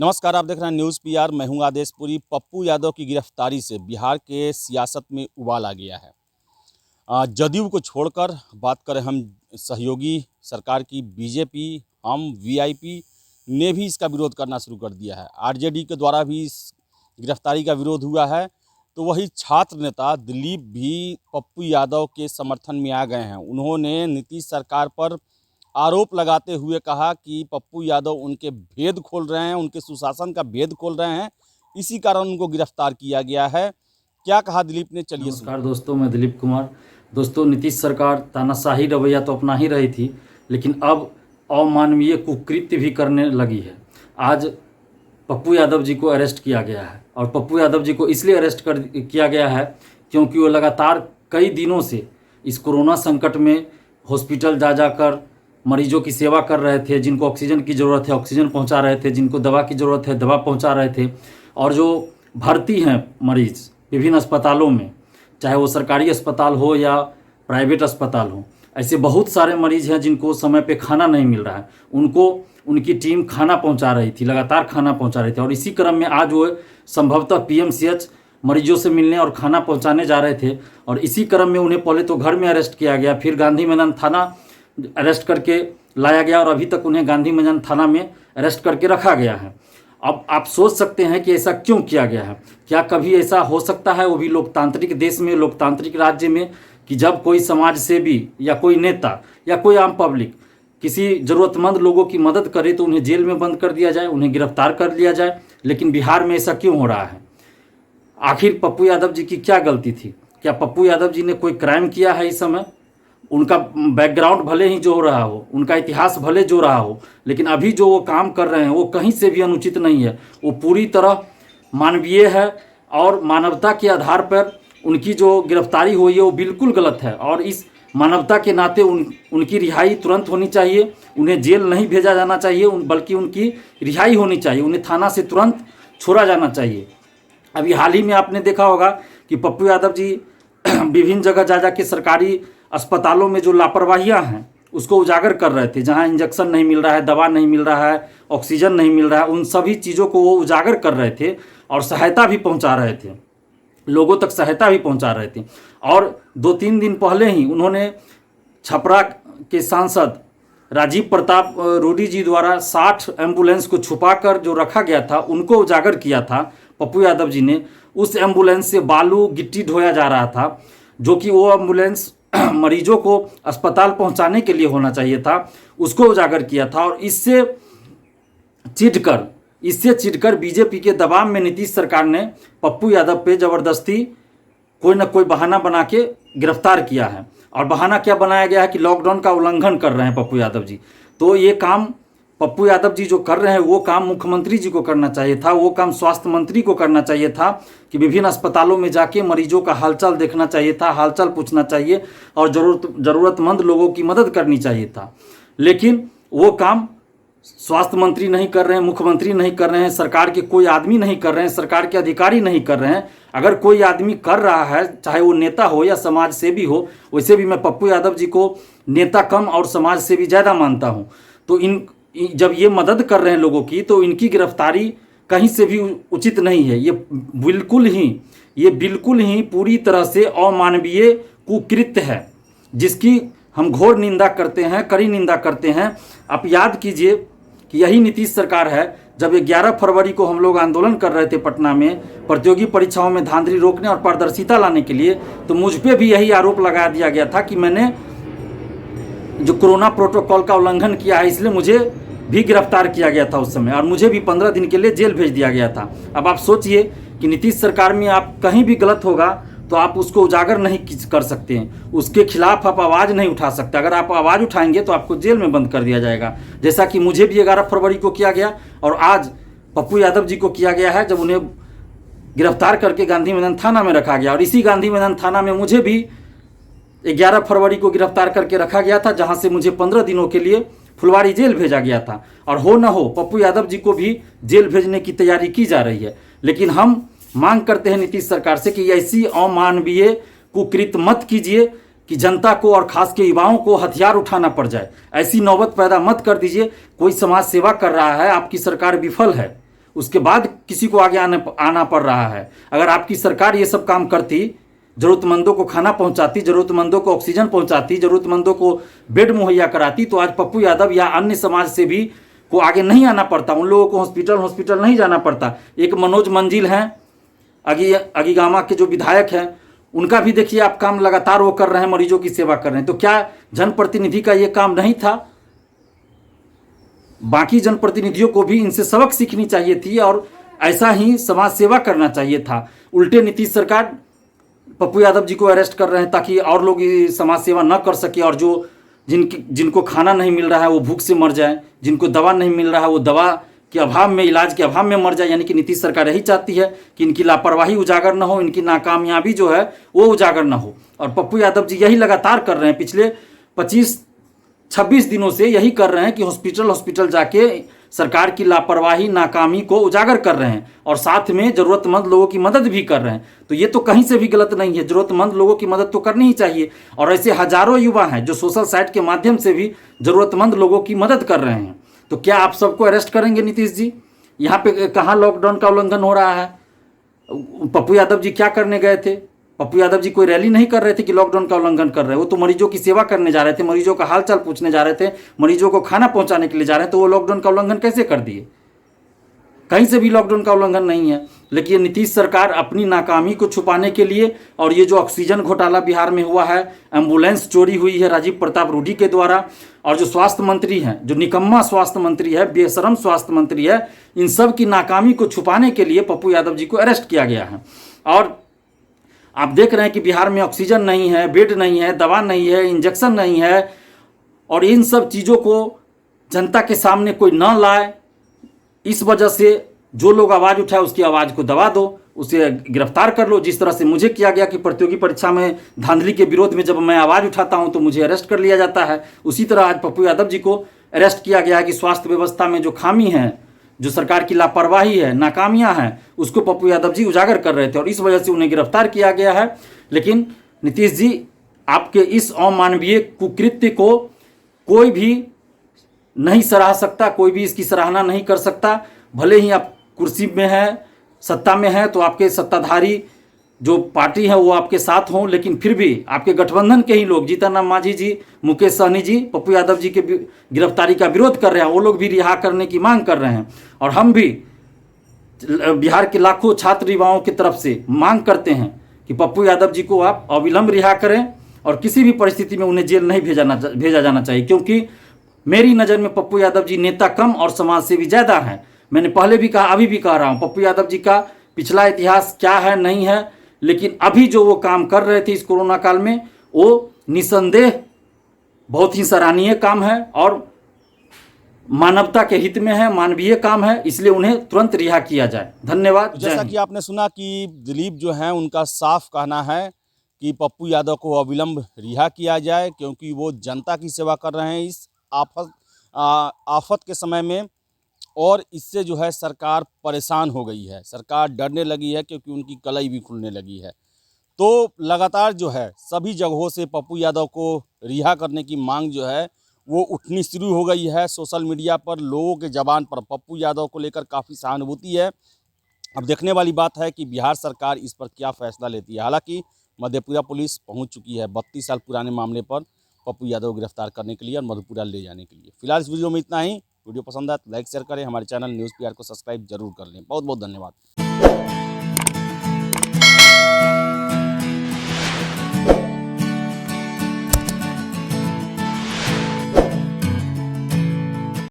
नमस्कार, आप देख रहे हैं न्यूज़ पीआर। मैं हूं आदेशपुरी। पप्पू यादव की गिरफ्तारी से बिहार के सियासत में उबाल आ गया है। जदयू को छोड़कर बात करें हम सहयोगी सरकार की बीजेपी, हम वीआईपी ने भी इसका विरोध करना शुरू कर दिया है। आरजेडी के द्वारा भी इस गिरफ्तारी का विरोध हुआ है। तो वही छात्र नेता दिलीप भी पप्पू यादव के समर्थन में आ गए हैं। उन्होंने नीतीश सरकार पर आरोप लगाते हुए कहा कि पप्पू यादव उनके भेद खोल रहे हैं, उनके सुशासन का भेद खोल रहे हैं, इसी कारण उनको गिरफ्तार किया गया है। क्या कहा दिलीप ने, चलिए सुनिए। नमस्कार दोस्तों, मैं दिलीप कुमार। दोस्तों, नीतीश सरकार तानाशाही रवैया तो अपना ही रही थी, लेकिन अब अमानवीय कुकृत्य भी करने लगी है। आज पप्पू यादव जी को अरेस्ट किया गया है, और पप्पू यादव जी को इसलिए अरेस्ट किया गया है क्योंकि वो लगातार कई दिनों से इस कोरोना संकट में हॉस्पिटल जा जाकर मरीजों की सेवा कर रहे थे। जिनको ऑक्सीजन की ज़रूरत है ऑक्सीजन पहुंचा रहे थे, जिनको दवा की ज़रूरत है दवा पहुंचा रहे थे। और जो भर्ती हैं मरीज़ विभिन्न अस्पतालों में, चाहे वो सरकारी अस्पताल हो या प्राइवेट अस्पताल हो, ऐसे बहुत सारे मरीज़ हैं जिनको समय पे खाना नहीं मिल रहा है। उनको उनकी टीम खाना पहुंचा रही थी, लगातार खाना पहुंचा रही थी। और इसी क्रम में आज वो संभवतः पीएमसीएच मरीजों से मिलने और खाना पहुंचाने जा रहे थे। और इसी क्रम में उन्हें पहले तो घर में अरेस्ट किया गया, फिर गांधी मैदान थाना अरेस्ट करके लाया गया, और अभी तक उन्हें गांधी मैदान थाना में अरेस्ट करके रखा गया है। अब आप सोच सकते हैं कि ऐसा क्यों किया गया है। क्या कभी ऐसा हो सकता है, वो भी लोकतांत्रिक देश में, लोकतांत्रिक राज्य में, कि जब कोई समाज सेवी या कोई नेता या कोई आम पब्लिक किसी ज़रूरतमंद लोगों की मदद करे तो उन्हें जेल में बंद कर दिया जाए, उन्हें गिरफ्तार कर लिया जाए। लेकिन बिहार में ऐसा क्यों हो रहा है? आखिर पप्पू यादव जी की क्या गलती थी? क्या पप्पू यादव जी ने कोई क्राइम किया है? इस समय उनका बैकग्राउंड भले ही जो रहा हो, उनका इतिहास भले जो रहा हो, लेकिन अभी जो वो काम कर रहे हैं वो कहीं से भी अनुचित नहीं है। वो पूरी तरह मानवीय है, और मानवता के आधार पर उनकी जो गिरफ्तारी हुई है वो बिल्कुल गलत है। और इस मानवता के नाते उनकी रिहाई तुरंत होनी चाहिए। उन्हें जेल नहीं भेजा जाना चाहिए, बल्कि उनकी रिहाई होनी चाहिए। उन्हें थाना से तुरंत छोड़ा जाना चाहिए। अभी हाल ही में आपने देखा होगा कि पप्पू यादव जी विभिन्न जगह जा जा के सरकारी अस्पतालों में जो लापरवाहियां हैं उसको उजागर कर रहे थे। जहां इंजेक्शन नहीं मिल रहा है, दवा नहीं मिल रहा है, ऑक्सीजन नहीं मिल रहा है, उन सभी चीज़ों को वो उजागर कर रहे थे, और सहायता भी पहुंचा रहे थे, लोगों तक सहायता भी पहुंचा रहे थे। और 2-3 दिन पहले ही उन्होंने छपरा के सांसद राजीव प्रताप रूडी जी द्वारा 60 एम्बुलेंस को छुपाकर जो रखा गया था उनको उजागर किया था पप्पू यादव जी ने। उस एम्बुलेंस से बालू गिट्टी ढोया जा रहा था, जो कि वो एम्बुलेंस मरीजों को अस्पताल पहुंचाने के लिए होना चाहिए था, उसको उजागर किया था। और इससे चिढ़कर बीजेपी के दबाव में नीतीश सरकार ने पप्पू यादव पे ज़बरदस्ती कोई ना कोई बहाना बना के गिरफ्तार किया है। और बहाना क्या बनाया गया है कि लॉकडाउन का उल्लंघन कर रहे हैं पप्पू यादव जी। तो ये काम पप्पू यादव जी जो कर रहे हैं वो काम मुख्यमंत्री जी को करना चाहिए था, वो काम स्वास्थ्य मंत्री को करना चाहिए था, कि विभिन्न अस्पतालों में जाके मरीजों का हालचाल देखना चाहिए था, हालचाल पूछना चाहिए, और ज़रूरतमंद लोगों की मदद करनी चाहिए था। लेकिन वो काम स्वास्थ्य मंत्री नहीं कर रहे हैं, मुख्यमंत्री नहीं कर रहे हैं, सरकार के कोई आदमी नहीं कर रहे हैं, सरकार के अधिकारी नहीं कर रहे हैं। अगर कोई आदमी कर रहा है, चाहे वो नेता हो या समाज सेवी हो, वैसे भी मैं पप्पू यादव जी को नेता कम और समाज सेवी ज़्यादा मानता हूँ। तो जब ये मदद कर रहे हैं लोगों की, तो इनकी गिरफ्तारी कहीं से भी उचित नहीं है। ये बिल्कुल ही पूरी तरह से अमानवीय कुकृत्य है, जिसकी हम घोर निंदा करते हैं, कड़ी निंदा करते हैं। आप याद कीजिए कि यही नीतीश सरकार है, जब 11 फरवरी को हम लोग आंदोलन कर रहे थे पटना में प्रतियोगी परीक्षाओं में धांधली रोकने और पारदर्शिता लाने के लिए, तो मुझ पे भी यही आरोप लगा दिया गया था कि मैंने जो कोरोना प्रोटोकॉल का उल्लंघन किया है, इसलिए मुझे भी गिरफ्तार किया गया था उस समय, और मुझे भी 15 दिन के लिए जेल भेज दिया गया था। अब आप सोचिए कि नीतीश सरकार में आप कहीं भी गलत होगा तो आप उसको उजागर नहीं कर सकते हैं, उसके खिलाफ आप आवाज़ नहीं उठा सकते। अगर आप आवाज़ उठाएंगे तो आपको जेल में बंद कर दिया जाएगा, जैसा कि मुझे भी 11 फरवरी को किया गया, और आज पप्पू यादव जी को किया गया है, जब उन्हें गिरफ्तार करके गांधी मैदान थाना में रखा गया। और इसी गांधी मैदान थाना में मुझे भी 11 फरवरी को गिरफ्तार करके रखा गया था, जहां से मुझे 15 दिनों के लिए फुलवारी जेल भेजा गया था। और हो न हो पप्पू यादव जी को भी जेल भेजने की तैयारी की जा रही है। लेकिन हम मांग करते हैं नीतीश सरकार से कि ऐसी अमानवीय कुकृत्य मत कीजिए कि जनता को और खास के युवाओं को हथियार उठाना पड़ जाए। ऐसी नौबत पैदा मत कर दीजिए। कोई समाज सेवा कर रहा है, आपकी सरकार विफल है, उसके बाद किसी को आगे आना पड़ रहा है। अगर आपकी सरकार ये सब काम करती, ज़रूरतमंदों को खाना पहुंचाती, ज़रूरतमंदों को ऑक्सीजन पहुंचाती, ज़रूरतमंदों को बेड मुहैया कराती, तो आज पप्पू यादव या अन्य समाज से भी को आगे नहीं आना पड़ता, उन लोगों को हॉस्पिटल नहीं जाना पड़ता। एक मनोज मंजिल हैं, अगीगामा के जो विधायक हैं, उनका भी देखिए आप काम लगातार वो कर रहे हैं, मरीजों की सेवा कर रहे हैं। तो क्या जनप्रतिनिधि का ये काम नहीं था? बाकी जनप्रतिनिधियों को भी इनसे सबक सीखनी चाहिए थी और ऐसा ही समाज सेवा करना चाहिए था। उल्टे नीतीश सरकार पप्पू यादव जी को अरेस्ट कर रहे हैं ताकि और लोग समाज सेवा न कर सके, और जो जिनको खाना नहीं मिल रहा है वो भूख से मर जाए, जिनको दवा नहीं मिल रहा है वो दवा के अभाव में, इलाज के अभाव में मर जाए। यानी कि नीतीश सरकार यही चाहती है कि इनकी लापरवाही उजागर न हो, इनकी नाकामयाबी जो है वो उजागर न हो। और पप्पू यादव जी यही लगातार कर रहे हैं, पिछले 25-26 दिनों से यही कर रहे हैं कि हॉस्पिटल जाके सरकार की लापरवाही, नाकामी को उजागर कर रहे हैं और साथ में ज़रूरतमंद लोगों की मदद भी कर रहे हैं। तो ये तो कहीं से भी गलत नहीं है, ज़रूरतमंद लोगों की मदद तो करनी ही चाहिए। और ऐसे हजारों युवा हैं जो सोशल साइट के माध्यम से भी ज़रूरतमंद लोगों की मदद कर रहे हैं। तो क्या आप सबको अरेस्ट करेंगे नीतीश जी? यहाँ पे कहाँ लॉकडाउन का उल्लंघन हो रहा है? पप्पू यादव जी क्या करने गए थे? पप्पू यादव जी कोई रैली नहीं कर रहे थे कि लॉकडाउन का उल्लंघन कर रहे हैं। वो तो मरीजों की सेवा करने जा रहे थे, मरीजों का हालचाल पूछने जा रहे थे, मरीजों को खाना पहुंचाने के लिए जा रहे हैं। तो वो लॉकडाउन का उल्लंघन कैसे कर दिए? कहीं से भी लॉकडाउन का उल्लंघन नहीं है। लेकिन नीतीश सरकार अपनी नाकामी को छुपाने के लिए, और ये जो ऑक्सीजन घोटाला बिहार में हुआ है, एम्बुलेंस चोरी हुई है राजीव प्रताप रूडी के द्वारा, और जो स्वास्थ्य मंत्री हैं, जो निकम्मा स्वास्थ्य मंत्री है, बेशरम स्वास्थ्य मंत्री है, इन सब की नाकामी को छुपाने के लिए पप्पू यादव जी को अरेस्ट किया गया है। और आप देख रहे हैं कि बिहार में ऑक्सीजन नहीं है, बेड नहीं है, दवा नहीं है, इंजेक्शन नहीं है, और इन सब चीज़ों को जनता के सामने कोई न लाए। इस वजह से जो लोग आवाज़ उठाए उसकी आवाज़ को दबा दो, उसे गिरफ्तार कर लो। जिस तरह से मुझे किया गया कि प्रतियोगी परीक्षा में धांधली के विरोध में जब मैं आवाज़ उठाता हूं तो मुझे अरेस्ट कर लिया जाता है, उसी तरह आज पप्पू यादव जी को अरेस्ट किया गया है कि स्वास्थ्य व्यवस्था में जो खामी है, जो सरकार की लापरवाही है, नाकामियां हैं, उसको पप्पू यादव जी उजागर कर रहे थे और इस वजह से उन्हें गिरफ्तार किया गया है। लेकिन नीतीश जी, आपके इस अमानवीय कुकृत्य को कोई भी नहीं सराह सकता, कोई भी इसकी सराहना नहीं कर सकता। भले ही आप कुर्सी में हैं, सत्ता में हैं, तो आपके सत्ताधारी जो पार्टी है वो आपके साथ हों, लेकिन फिर भी आपके गठबंधन के ही लोग, जीतन राम मांझी जी, मुकेश सहनी जी, पप्पू यादव जी के गिरफ्तारी का विरोध कर रहे हैं। वो लोग भी रिहा करने की मांग कर रहे हैं और हम भी बिहार के लाखों छात्र युवाओं की तरफ से मांग करते हैं कि पप्पू यादव जी को आप अविलंब रिहा करें और किसी भी परिस्थिति में उन्हें जेल नहीं भेजा जाना चाहिए, क्योंकि मेरी नज़र में पप्पू यादव जी नेता कम और समाज सेवी ज़्यादा हैं। मैंने पहले भी कहा, अभी भी कह रहा हूँ, पप्पू यादव जी का पिछला इतिहास क्या है नहीं है, लेकिन अभी जो वो काम कर रहे थे इस कोरोना काल में, वो निसंदेह बहुत ही सराहनीय काम है और मानवता के हित में है, मानवीय काम है, इसलिए उन्हें तुरंत रिहा किया जाए। धन्यवाद। जैसा कि आपने सुना कि दिलीप जो हैं उनका साफ कहना है कि पप्पू यादव को अविलंब रिहा किया जाए, क्योंकि वो जनता की सेवा कर रहे हैं इस आफत के समय में, और इससे जो है सरकार परेशान हो गई है, सरकार डरने लगी है, क्योंकि उनकी कलई भी खुलने लगी है। तो लगातार जो है सभी जगहों से पप्पू यादव को रिहा करने की मांग जो है वो उठनी शुरू हो गई है। सोशल मीडिया पर लोगों के ज़बान पर पप्पू यादव को लेकर काफ़ी सहानुभूति है। अब देखने वाली बात है कि बिहार सरकार इस पर क्या फैसला लेती है। हालांकि मधेपुरा पुलिस पहुंच चुकी है 32 साल पुराने मामले पर पप्पू यादव को गिरफ्तार करने के लिए और मधेपुरा ले जाने के लिए। फिलहाल इस वीडियो में इतना ही। वीडियो पसंद आए तो लाइक शेयर करें, हमारे चैनल न्यूज़ PR को सब्सक्राइब जरूर कर लें। बहुत बहुत धन्यवाद।